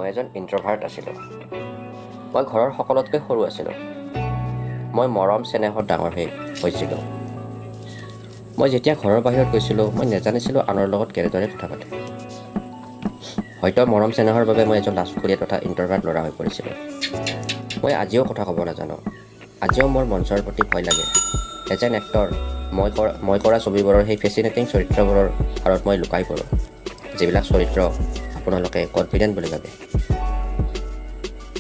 মই এজন ইণ্ট্ৰভাৰ্ট আছিলোঁ। মই ঘৰৰ সকলোতকৈ সৰু আছিলোঁ। মই মৰম চেনেহত ডাঙৰ হৈছিলোঁ। মই যেতিয়া ঘৰৰ বাহিৰত গৈছিলোঁ, মই নাজানিছিলোঁ আনৰ লগত কেনেদৰে কথা পাতে। হয়তো মৰম চেনেহৰ বাবে মই এজন লাজকুৰীয়া তথা ইণ্ট্ৰভাৰ্ট ল'ৰা হৈ পৰিছিলোঁ। মই আজিও কথা ক'ব নাজানো। আজিও মোৰ মঞ্চৰ প্ৰতি ভয় লাগে। এজ এন এক্টৰ, মই কৰা ছবিবোৰৰ সেই ফেচিনেটিং চৰিত্ৰবোৰৰ আঁৰত মই লুকাই পৰোঁ, যিবিলাক চৰিত্ৰ আপোনালোকে কনফিডেণ্ট বুলি ভাবে।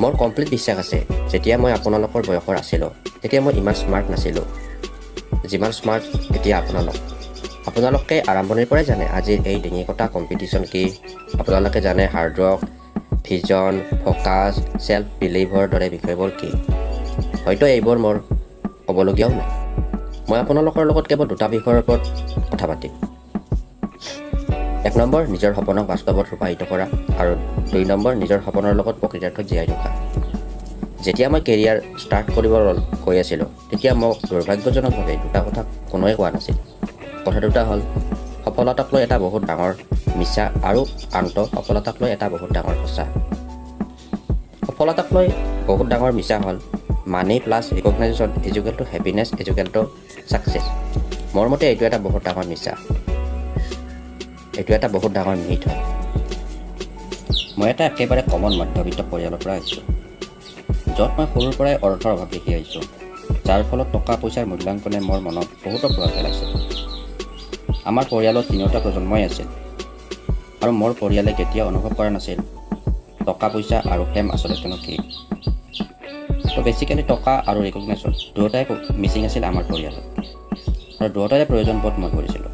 মোৰ কমপ্লিট বিশ্বাস আছে, যেতিয়া মই আপোনালোকৰ বয়সৰ আছিলোঁ, তেতিয়া মই ইমান স্মাৰ্ট নাছিলোঁ, যিমান স্মাৰ্ট এতিয়া আপোনালোকে আৰম্ভণিৰ পৰাই জানে আজিৰ এই ডিঙি কটা কম্পিটিশ্যন কি। আপোনালোকে জানে হাৰ্ডৱৰ্ক, ভিজন, ফ'কাছ, ছেল্ফ বিলিভৰ দৰে বিষয়বোৰ কি। হয়তো এইবোৰ মোৰ ক'বলগীয়াও নাই। মই আপোনালোকৰ লগত কেৱল দুটা বিষয়ৰ ওপৰত কথা পাতিম। 1 নম্বৰ, নিজৰ সপোনক বাস্তৱত ৰূপায়িত কৰা, আৰু 2 নম্বৰ, নিজৰ সপোনৰ লগত প্ৰকৃতাৰ্থত জীয়াই থকা। যেতিয়া মই কেৰিয়াৰ ষ্টাৰ্ট কৰিব গৈ আছিলোঁ, তেতিয়া মোক দুৰ্ভাগ্যজনকভাৱে দুটা কথা কোনোৱে কোৱা নাছিল। কথা দুটা হ'ল, সফলতাক লৈ এটা বহুত ডাঙৰ মিছা, আৰু আনটো সফলতাক লৈ এটা বহুত ডাঙৰ সঁচা। সফলতাক লৈ বহুত ডাঙৰ মিছা হ'ল money plus recognisation equal to happiness equal to success. মোৰ মতে এইটো এটা বহুত ডাঙৰ মিছা। এইটো এটা বহুত ডাঙৰ মিথ হয়। মই এটা একেবাৰে কমন মধ্যবিত্ত পৰিয়ালৰ পৰা আহিছোঁ, য'ত মই সৰুৰ পৰাই অৰ্থৰ অভাৱ দেখি আহিছোঁ, যাৰ ফলত টকা পইচাৰ মূল্যাংকনে মোৰ মনত বহুতো প্ৰভাৱ পেলাইছে। আমাৰ পৰিয়ালত 3টা প্ৰজন্মই আছিল, আৰু মোৰ পৰিয়ালে কেতিয়াও অনুভৱ কৰা নাছিল টকা পইচা আৰু ফেম আচলতেনো কি। তো বেচিকেলি টকা আৰু ৰিকগনেশ্যন দুয়োটাই মিচিং আছিল আমাৰ পৰিয়ালত, আৰু দুয়োটাৰে প্ৰয়োজন বোধ মই কৰিছিলোঁ।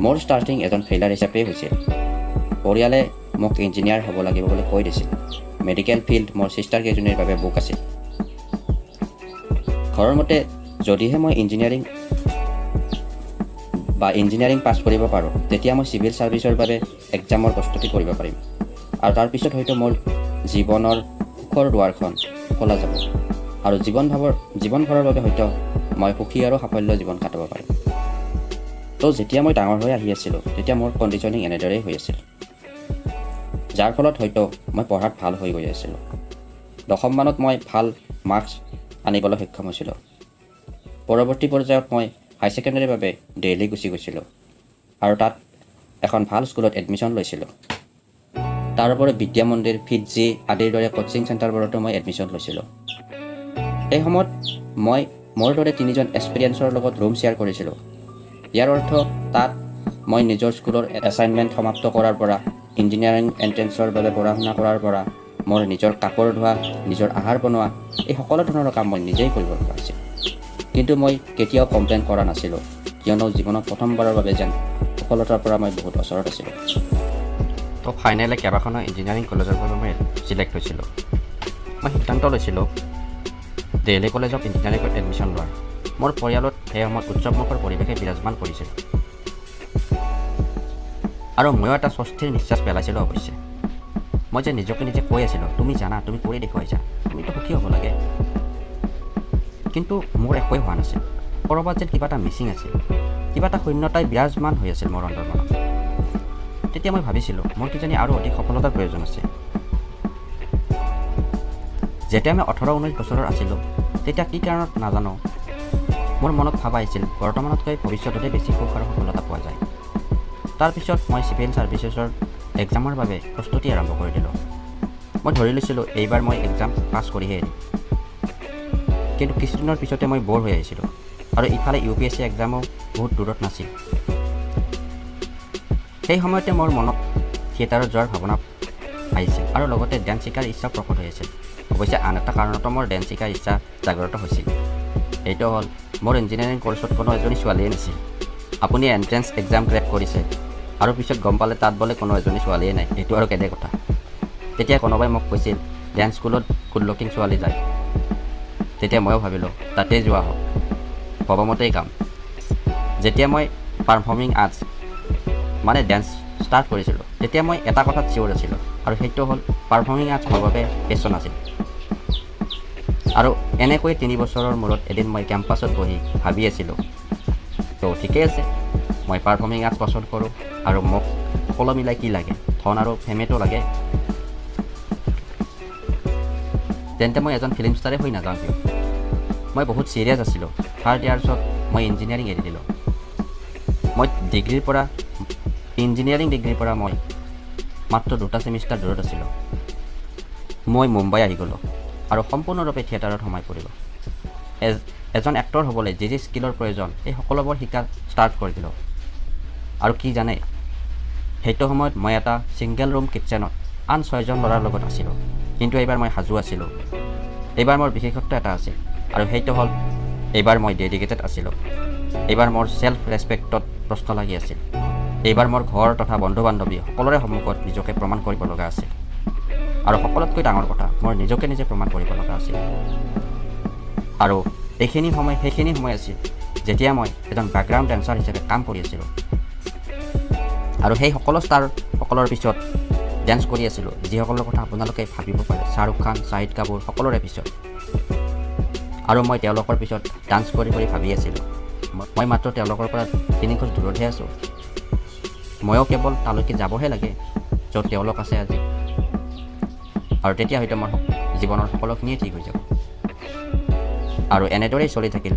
মোৰ ষ্টাৰ্টিং এজন ফেইলাৰ হিচাপেই হৈছিল। পৰিয়ালে মোক ইঞ্জিনিয়াৰ হ'ব লাগিব বুলি কৈ দিছিল। মেডিকেল ফিল্ড মোৰ ছিষ্টাৰ কেইজনীৰ বাবে বুক আছিল। ঘৰৰ মতে যদিহে মই ইঞ্জিনিয়াৰিং পাছ কৰিব পাৰোঁ, তেতিয়া মই চিভিল ছাৰ্ভিচৰ বাবে এক্সামৰ প্ৰস্তুতি কৰিব পাৰিম, আৰু তাৰপিছত হয়তো মোৰ জীৱনৰ সুখৰ দুৱাৰখন খোলা যাব, আৰু জীৱনভৰৰ বাবে হয়তো মই সুখী আৰু সাফল্য জীৱন কটাব পাৰিম। তো যেতিয়া মই ডাঙৰ হৈ আহি আছিলোঁ, তেতিয়া মোৰ কণ্ডিশ্যনিং এনেদৰেই হৈ আছিল, যাৰ ফলত হয়তো মই পঢ়াত ভাল হৈ গৈ আছিলোঁ। 10ম মানত মই ভাল মাৰ্কছ আনিবলৈ সক্ষম হৈছিলোঁ। পৰৱৰ্তী পৰ্যায়ত মই হাই ছেকেণ্ডেৰীৰ বাবে দিল্লী গুচি গৈছিলোঁ, আৰু তাত এখন ভাল স্কুলত এডমিশ্যন লৈছিলোঁ। তাৰোপৰি বিদ্যা মন্দিৰ, ফিটজি আদিৰ দৰে কোচিং চেণ্টাৰবোৰতো মই এডমিশ্যন লৈছিলোঁ। সেই সময়ত মই মোৰ দৰে 3জন এক্সপিৰিয়েঞ্চৰ লগত ৰুম শ্বেয়াৰ কৰিছিলোঁ। ইয়াৰ অৰ্থ তাত মই নিজৰ স্কুলৰ এছাইনমেণ্ট সমাপ্ত কৰাৰ পৰা, ইঞ্জিনিয়াৰিং এণ্ট্ৰেঞ্চৰ বাবে পঢ়া শুনা কৰাৰ পৰা, মোৰ নিজৰ কাপোৰ ধোৱা, নিজৰ আহাৰ বনোৱা, এই সকলো ধৰণৰ কাম মই নিজেই কৰিব লগা হৈছিল। কিন্তু মই কেতিয়াও কমপ্লেইন কৰা নাছিলোঁ, কিয়নো জীৱনত প্ৰথমবাৰৰ বাবে যেন সফলতাৰ পৰা মই বহুত ওচৰত আছিলোঁ। তো ফাইনেলি কেইবাখনো ইঞ্জিনিয়াৰিং কলেজৰ বাবে মই চিলেক্ট হৈছিলোঁ। মই সিদ্ধান্ত লৈছিলোঁ দিল্লী কলেজ অফ ইঞ্জিনিয়াৰিঙত এডমিশ্যন লোৱাৰ। মোৰ পৰিয়ালত সেই সময়ত উৎসৱমুখৰ পৰিৱেশে বিৰাজমান কৰিছিল, আৰু ময়ো এটা স্বস্তিৰ নিশ্বাস পেলাইছিলোঁ। অৱশ্যে মই যে নিজকে নিজে কৈ আছিলোঁ, তুমি জানা, তুমি কৰি দেখুৱাইছা, তুমিতো সুখী হ'ব লাগে। কিন্তু মোৰ একোৱেই হোৱা নাছিল। ক'ৰবাত যেন কিবা এটা মিচিং আছিল, কিবা এটা শূন্যতাই বিৰাজমান হৈ আছিল মোৰ অন্তৰ্মনত। তেতিয়া মই ভাবিছিলোঁ, মোৰ কিজানি আৰু অধিক সফলতাৰ প্ৰয়োজন আছে। যেতিয়া মই 18-19 বছৰৰ আছিলোঁ, তেতিয়া কি কাৰণত নাজানো মোৰ মনত ভাব আহিছিল, বৰ্তমানতকৈ ভৱিষ্যততে বেছি সুখ আৰু সফলতা পোৱা যায়। তাৰপিছত মই চিভিল ছাৰ্ভিচেছৰ এক্সামৰ বাবে প্ৰস্তুতি আৰম্ভ কৰি দিলোঁ। মই ধৰি লৈছিলোঁ এইবাৰ মই এক্সাম পাছ কৰিহে এৰিম। কিন্তু কিছুদিনৰ পিছতে মই ব'ৰ হৈ আহিছিলোঁ, আৰু ইফালে UPSC এক্সামো বহুত দূৰত নাছিল। সেই সময়তে মোৰ মনত থিয়েটাৰত যোৱাৰ ভাৱনা আহিছিল, আৰু লগতে ডেন্স শিকাৰ ইচ্ছা প্ৰকট হৈ আছিল। অৱশ্যে আন এটা কাৰণতো মোৰ ডেন্স শিকাৰ ইচ্ছা জাগ্ৰত হৈছিল। এইটো হ'ল, মোৰ ইঞ্জিনিয়াৰিং কৰ্চত কোনো এজনী ছোৱালীয়ে নাছিল। আপুনি এণ্ট্ৰেঞ্চ এক্সাম ক্ৰেক কৰিছে, আৰু পিছত গম পালে তাত বোলে কোনো এজনী ছোৱালীয়ে নাই, এইটো আৰু কেনে কথা। তেতিয়া কোনোবাই মোক কৈছিল ডেন্স স্কুলত গুড লুকিং ছোৱালী যায়। তেতিয়া ময়ো ভাবিলোঁ তাতেই যোৱা হওক, ভবামতেই কাম। যেতিয়া মই পাৰফৰ্মিং আৰ্টছ মানে ডেন্স ষ্টাৰ্ট কৰিছিলোঁ, তেতিয়া মই এটা কথাত চিয়'ৰ আছিলোঁ, আৰু সেইটো হ'ল পাৰফৰ্মিং আৰ্টছ মোৰ বাবে পেশ্যন আছিল। আৰু এনেকৈ 3 বছৰৰ মূৰত এদিন মই কেম্পাছত বহি ভাবি আছিলোঁ, তো ঠিকেই আছে, মই পাৰফৰ্মিং আৰ্টছ পচন্দ কৰোঁ, আৰু মোক সকলো মিলাই কি লাগে। ধন আৰু ফেমেটো লাগে, তেন্তে মই এজন ফিল্ম ষ্টাৰে হৈ নাযাওঁ কিয়? মই বহুত ছিৰিয়াছ আছিলোঁ। 3rd ইয়াৰ্ছত মই ইঞ্জিনিয়াৰিং এৰি দিলোঁ। মই ইঞ্জিনিয়াৰিং ডিগ্ৰীৰ পৰা মই মাত্ৰ 2টা ছেমিষ্টাৰ দূৰত আছিলোঁ। মই মুম্বাই আহি গ'লোঁ আৰু সম্পূৰ্ণৰূপে থিয়েটাৰত সোমাই পৰিলোঁ। এজন এক্টৰ হ'বলৈ যি স্কিলৰ প্ৰয়োজন এই সকলোবোৰ শিকা ষ্টাৰ্ট কৰি দিলোঁ। আৰু কি জানে, সেইটো সময়ত মই এটা ছিংগল ৰুম কিটচেনত আন 6জন ল'ৰাৰ লগত আছিলোঁ। কিন্তু এইবাৰ মই সাজু আছিলোঁ। এইবাৰ মোৰ বিশেষত্ব এটা আছিল, আৰু সেইটো হ'ল এইবাৰ মই ডেডিকেটেড আছিলোঁ। এইবাৰ মোৰ ছেল্ফ ৰেচপেক্টত প্ৰশ্ন লাগি আছিল। এইবাৰ মোৰ ঘৰ তথা বন্ধু বান্ধৱী সকলোৰে সন্মুখত নিজকে প্ৰমাণ কৰিব লগা আছিল। আৰু সকলোতকৈ ডাঙৰ কথা, মোৰ নিজকে নিজে প্ৰমাণ কৰিব লগা আছিল। আৰু সেইখিনি সময় আছিল যেতিয়া মই এজন বেকগ্ৰাউণ্ড ডেন্সাৰ হিচাপে কাম কৰি আছিলোঁ। আৰু সেই সকলো ষ্টাৰসকলৰ পিছত ডেন্স কৰি আছিলোঁ, যিসকলৰ কথা আপোনালোকে ভাবিব পাৰে, শ্বাহৰুখ খান, শাহিদ কাপুৰ সকলোৰে পিছত। আৰু মই তেওঁলোকৰ পিছত ডান্স কৰি ভাবি আছিলোঁ, মই মাত্ৰ তেওঁলোকৰ পৰা 3 খোজ দূৰতহে আছোঁ। ময়ো কেৱল তালৈকে যাবহে লাগে য'ত তেওঁলোক আছে আজি। আৰু তেতিয়া হয়তো মোৰ জীৱনৰ সকলোখিনিয়ে ঠিক হৈ যাব। আৰু এনেদৰেই চলি থাকিল।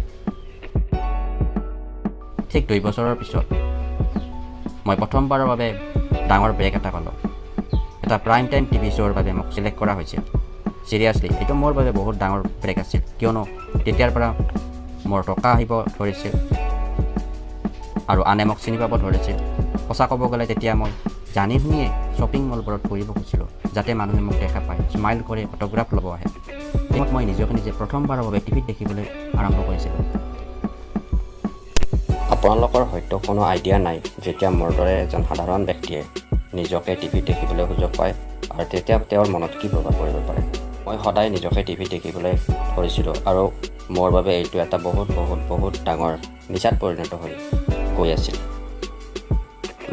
ঠিক 2 বছৰৰ পিছত মই প্ৰথমবাৰৰ বাবে ডাঙৰ ব্ৰেক এটা পালোঁ। এটা প্ৰাইম টাইম টিভি শ্ব'ৰ বাবে মোক চিলেক্ট কৰা হৈছিল। চিৰিয়াছলি এইটো মোৰ বাবে বহুত ডাঙৰ ব্ৰেক আছিল, কিয়নো তেতিয়াৰ পৰা মোৰ টকা আহিব ধৰিছিল আৰু আনে মোক চিনি পাব ধৰিছিল। সঁচা ক'ব গ'লে তেতিয়া মই জানি শুনিয়ে শ্বপিং মলবোৰত ফুৰিব খুজিছিলোঁ, যাতে মানুহে মোক দেখা পায়, স্মাইল কৰি ফটোগ্ৰাফ ল'ব আহে। মই নিজকে নিজে প্ৰথমবাৰৰ বাবে টিভিত দেখিবলৈ আৰম্ভ কৰিছিলোঁ। আপোনালোকৰ হয়তো কোনো আইডিয়া নাই, যেতিয়া মোৰ দৰে এজন সাধাৰণ ব্যক্তিয়ে নিজকে টিভিত দেখিবলৈ সুযোগ পায় আৰু তেতিয়া তেওঁৰ মনত কি প্ৰভাৱ পৰিব পাৰে। মই সদায় নিজকে টিভিত দেখিবলৈ ধৰিছিলোঁ আৰু মোৰ বাবে এইটো এটা বহুত ডাঙৰ নিচাত পৰিণত হৈ গৈ আছিল।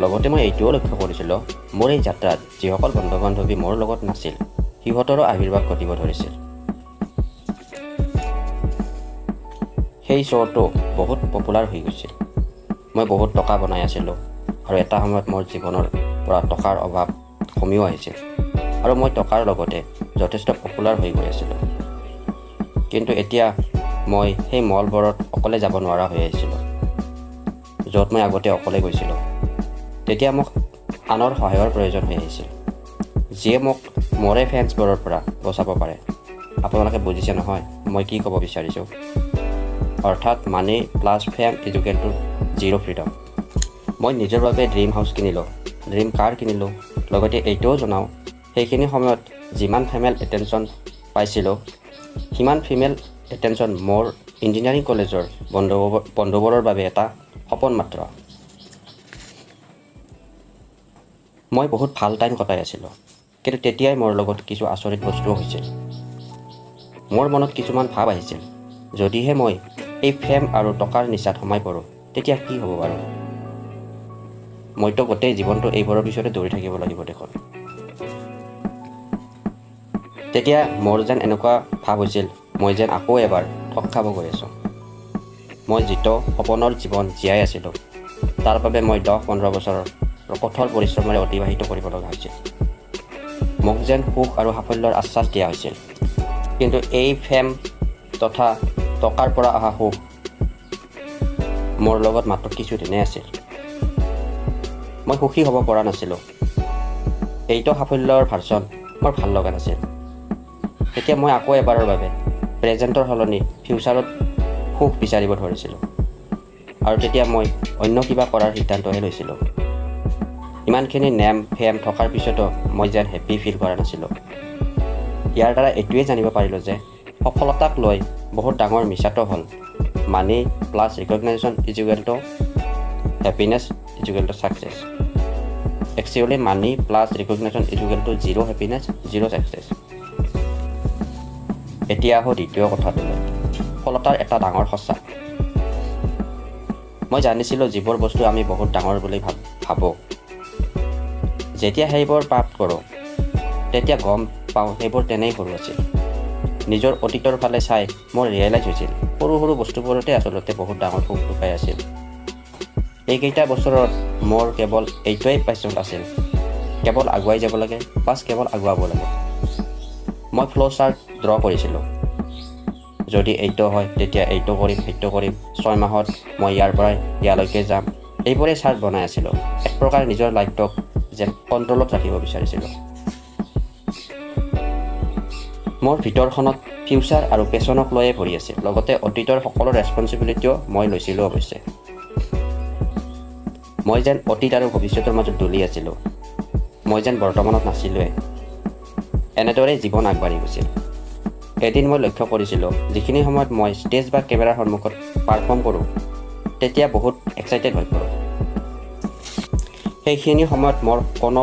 লগতে মই এইটোও লক্ষ্য কৰিছিলোঁ, মোৰ এই যাত্ৰাত যিসকল বন্ধু বান্ধৱী মোৰ লগত নাছিল, সিহঁতৰো আৱিৰ্ভাৱ ঘটিব ধৰিছিল। সেই শ্ব'টো বহুত পপুলাৰ হৈ গৈছিল। মই বহুত টকা বনাই আছিলোঁ আৰু এটা সময়ত মোৰ জীৱনৰ পৰা টকাৰ অভাৱ কমিও আহিছিল আৰু মই টকাৰ লগতে যথেষ্ট পপুলাৰ হৈ গৈ আছিলোঁ। কিন্তু এতিয়া মই সেই মলবোৰত অকলে যাব নোৱাৰা হৈ আহিছিলোঁ, য'ত মই আগতে অকলে গৈছিলোঁ। তেতিয়া মোক আনৰ সহায়ৰ প্ৰয়োজন হৈ আহিছিল, যিয়ে মোক মোৰে ফেন্সবোৰৰ পৰা বচাব পাৰে। আপোনালোকে বুজিছে নহয় মই কি ক'ব বিচাৰিছোঁ? অৰ্থাৎ money plus fame equal to 0 freedom. মই নিজৰ বাবে ড্ৰিম হাউচ কিনিলোঁ, ড্ৰিম কাৰ কিনিলোঁ। লগতে এইটোও জনাওঁ, সেইখিনি সময়ত যিমান ফিমেল এটেনশ্যন পাইছিলোঁ, সিমান ফিমেল এটেনশ্যন মোৰ ইঞ্জিনিয়াৰিং কলেজৰ বন্ধুবোৰৰ বাবে এটা সপোন মাত্ৰ। মই বহুত ভাল টাইম কটাই আছিলোঁ, কিন্তু তেতিয়াই মোৰ লগত কিছু আচৰিত বস্তুও হৈছিল। মোৰ মনত কিছুমান ভাৱ আহিছিল, যদিহে মই এই ফেম আৰু টকাৰ নিচাত সোমাই পৰোঁ, তেতিয়া কি হ'ব বাৰু? মইতো গোটেই জীৱনটো এইবোৰৰ পিছতে দৌৰি থাকিব লাগিব দেখোন। তেতিয়া মোৰ যেন এনেকুৱা ভাৱ হৈছিল, মই যেন আকৌ এবাৰ ঠগ খাব গৈ আছোঁ। মই যিটো সপোনৰ জীৱন জীয়াই আছিলোঁ, তাৰ বাবে মই 10-15 বছৰৰ কঠোৰ পৰিশ্ৰমেৰে অতিবাহিত কৰিব লগা হৈছিল। মোক যেন সুখ আৰু সাফল্যৰ আশ্বাস দিয়া হৈছিল, কিন্তু এই ফেম তথা টকাৰ পৰা অহা সুখ মোৰ লগত মাত্ৰ কিছুদিনেই আছিল। মই সুখী হ'ব পৰা নাছিলোঁ। এইটো সাফল্যৰ ভাৰ্চন মোৰ ভাল লগা নাছিল। তেতিয়া মই আকৌ এবাৰৰ বাবে প্ৰেজেণ্টৰ সলনি ফিউচাৰত সুখ বিচাৰিব ধৰিছিলোঁ, আৰু তেতিয়া মই অন্য কিবা কৰাৰ সিদ্ধান্তহে লৈছিলোঁ। ইমানখিনি নেম ফেম থকাৰ পিছতো মই যেন হেপ্পী ফিল কৰা নাছিলোঁ। ইয়াৰ দ্বাৰা এইটোৱে জানিব পাৰিলোঁ যে সফলতাক লৈ বহুত ডাঙৰ মিছাটো হ'ল money plus recognisation equal to happiness equal to success. Actually money plus recognisation equal to 0 happiness 0 success. এতিয়া আহোঁ দ্বিতীয় কথাটোলৈ, সফলতাৰ এটা ডাঙৰ সঁচা। মই জানিছিলোঁ যিবোৰ বস্তু আমি বহুত ডাঙৰ বুলি ভাবোঁ, যেতিয়া সেইবোৰ প্ৰাপ্ত কৰোঁ তেতিয়া গম পাওঁ সেইবোৰ তেনেই সৰু আছিল। নিজৰ অতীতৰ ফালে চাই মোৰ ৰিয়েলাইজ হৈছিল, সৰু সৰু বস্তুবোৰতে আচলতে বহুত ডাঙৰ সুখ লুকাই আছিল। এইকেইটা বছৰত মোৰ কেৱল এইটোৱেই পেচন আছিল কেৱল আগুৱাই যাব লাগে, বাছ কেৱল আগুৱাব লাগে। মই ফ্ল' চাৰ্ট ড্ৰ কৰিছিলোঁ। যদি এইটো হয় তেতিয়া এইটো কৰিম, সেইটো কৰিম, 6 মাহত মই ইয়াৰ পৰা ইয়ালৈকে যাম, এইবোৰেই চাৰ্ট বনাই আছিলোঁ। এক প্ৰকাৰ নিজৰ লাইফটোক যেন কণ্ট্ৰলত ৰাখিব বিচাৰিছিলোঁ। মোৰ ভিতৰখনত ফিউচাৰ আৰু পেশ্যনক লৈয়ে ভৰি আছিল, লগতে অতীতৰ সকলো ৰেছপনচিবিলিটিও মই লৈছিলোঁ অৱশ্যে। মই যেন অতীত আৰু ভৱিষ্যতৰ মাজত দলি আছিলোঁ, মই যেন বৰ্তমানত নাছিলোঁৱে। এনেদৰেই জীৱন আগবাঢ়ি গৈছিল। এদিন মই লক্ষ্য কৰিছিলোঁ, যিখিনি সময়ত মই ষ্টেজ বা কেমেৰাৰ সন্মুখত পাৰফৰ্ম কৰোঁ, তেতিয়া বহুত এক্সাইটেড হৈ পৰোঁ। সেইখিনি সময়ত মোৰ কোনো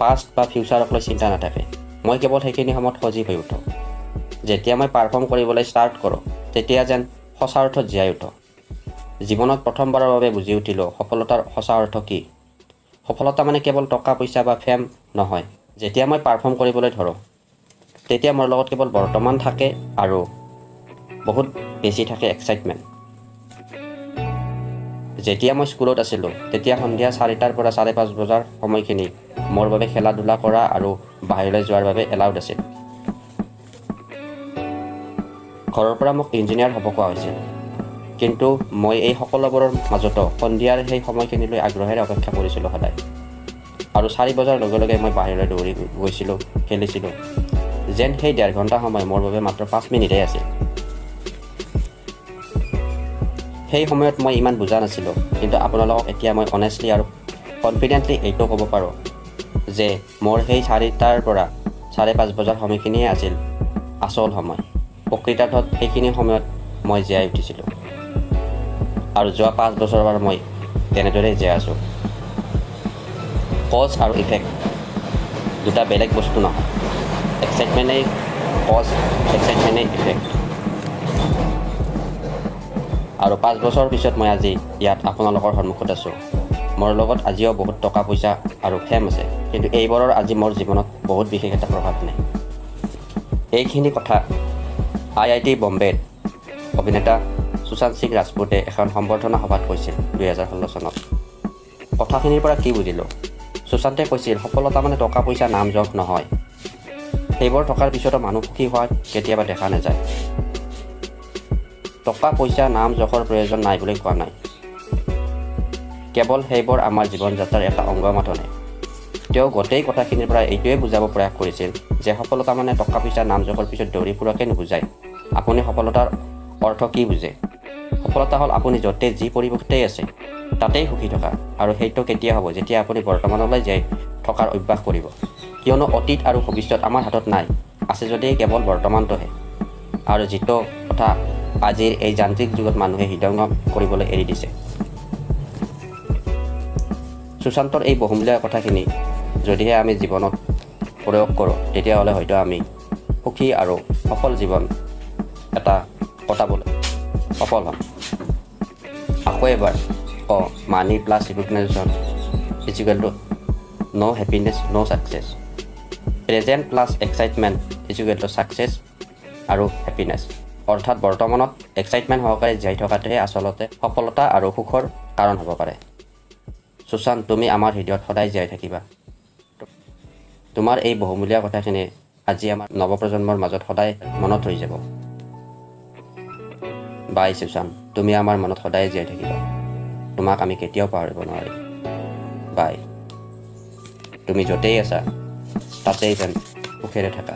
পাষ্ট বা ফিউচাৰক লৈ চিন্তা নাথাকে। মই কেৱল সেইখিনি সময়ত সজীৱ হৈ উঠোঁ। যেতিয়া মই পাৰফৰ্ম কৰিবলৈ ষ্টাৰ্ট কৰোঁ, তেতিয়া যেন সঁচা অৰ্থত জীয়াই উঠোঁ। জীৱনত প্ৰথমবাৰৰ বাবে বুজি উঠিলোঁ সফলতাৰ সঁচা অৰ্থ কি। সফলতা মানে কেৱল টকা পইচা বা ফেম নহয়। যেতিয়া মই পাৰফৰ্ম কৰিবলৈ ধৰোঁ, তেতিয়া মোৰ লগত কেৱল বৰ্তমান থাকে আৰু বহুত বেছি থাকে এক্সাইটমেণ্ট। যেতিয়া মই স্কুলত আছিলোঁ, তেতিয়া সন্ধিয়া 4টাৰ পৰা 5:30 বজাৰ সময়খিনি মোৰ বাবে খেলা ধূলা কৰা আৰু বাহিৰলৈ যোৱাৰ বাবে এলাউড আছিল। ঘৰৰ পৰা মোক ইঞ্জিনিয়াৰ হ'ব কোৱা হৈছিল, কিন্তু মই এই সকলোবোৰৰ মাজতো সন্ধিয়াৰ সেই সময়খিনিলৈ আগ্ৰহেৰে অপেক্ষা কৰিছিলোঁ সদায়। আৰু 4 বজাৰ লগে লগে মই বাহিৰলৈ দৌৰি গৈছিলোঁ, খেলিছিলোঁ, যেন সেই 1.5 ঘণ্টা সময় মোৰ বাবে মাত্ৰ 5 মিনিটেই আছিল। সেই সময়ত মই ইমান বুজা নাছিলোঁ, কিন্তু আপোনালোকক এতিয়া মই অনেষ্টলি আৰু কনফিডেণ্টলি এইটো ক'ব পাৰোঁ যে মোৰ সেই 4টাৰ পৰা 5:30 বজাৰ সময়খিনিয়ে আছিল আচল সময়। প্ৰকৃতাৰ্থত সেইখিনি সময়ত মই জীয়াই উঠিছিলোঁ, আৰু যোৱা 5 বছৰৰ পৰা মই তেনেদৰেই জীয়াই আছোঁ। কজ আৰু ইফেক্ট দুটা বেলেগ বস্তু নহয়। এক্সাইটমেণ্টেই কজ, এক্সাইটমেণ্টেই ইফেক্ট। আৰু 5 বছৰৰ পিছত মই আজি ইয়াত আপোনালোকৰ সন্মুখত আছোঁ। মোৰ লগত আজিও বহুত টকা পইচা আৰু ফেম আছে, কিন্তু এইবোৰৰ আজি মোৰ জীৱনত বহুত বিশেষ এটা প্ৰভাৱ নাই। এইখিনি কথা IIT বম্বেৰ অভিনেতা সুশান্ত সিং ৰাজপুতে এখন সম্বৰ্ধনা সভাত কৈছিল 2016 চনত। কথাখিনিৰ পৰা কি বুজিলোঁ? সুশান্তে কৈছিল, সফলতা মানে টকা পইচা নাম যশ নহয়। সেইবোৰ থকাৰ পিছতো মানুহ সুখী হোৱা কেতিয়াবা দেখা নাযায়। টকা পইচা নাম যশৰ প্ৰয়োজন নাই বুলি কোৱা নাই, কেৱল সেইবোৰ আমাৰ জীৱন যাত্ৰাৰ এটা অংগ মাথোনে। তেওঁ গোটেই কথাখিনিৰ পৰা এইটোৱে বুজাব প্ৰয়াস কৰিছিল যে সফলতা মানে টকা পইচা নাম যশৰ পিছত দৌৰি ফুৰাকে নুবুজায়। আপুনি সফলতাৰ অৰ্থ কি বুজে? সফলতা হ'ল আপুনি য'তেই যি পৰিৱেশতেই আছে তাতেই সুখী থকা, আৰু সেইটো কেতিয়া হ'ব? যেতিয়া আপুনি বৰ্তমানলৈ জীয়াই থকাৰ অভ্যাস কৰিব। কিয়নো অতীত আৰু ভৱিষ্যত আমাৰ হাতত নাই, আছে যদি কেৱল বৰ্তমানটোহে। আৰু যিটো কথা আজিৰ এই যান্ত্ৰিক যুগত মানুহে হৃদয়ংগম কৰিবলৈ এৰি দিছে। সুশান্তৰ এই বহুমূলীয়া কথাখিনি যদিহে আমি জীৱনত প্ৰয়োগ কৰোঁ, তেতিয়াহ'লে হয়তো আমি সুখী আৰু সফল জীৱন এটা কটাবলৈ সফল হ'ম। আকৌ এবাৰ money plus recognisation is equal to no' happiness no' success. Present plus excitement is equal to success আৰু হেপিনেছ। অৰ্থাৎ বৰ্তমানত এক্সাইটমেণ্ট সহকাৰে জীয়াই থকাটোহে আচলতে সফলতা আৰু সুখৰ কাৰণ হ'ব পাৰে। সুশান্ত, তুমি আমাৰ হৃদয়ত সদায় জীয়াই থাকিবা। তোমাৰ এই বহুমূলীয়া কথাখিনি আজি আমাৰ নৱপ্ৰজন্মৰ মাজত সদায় মনত ৰৈ যাব। বাই সুশান্ত, তুমি আমাৰ মনত সদায় জীয়াই থাকিবা। তোমাক আমি কেতিয়াও পাহৰিব নোৱাৰিম। বাই। তুমি য'তেই আছা তাতেই যেন সুখেৰে থাকা।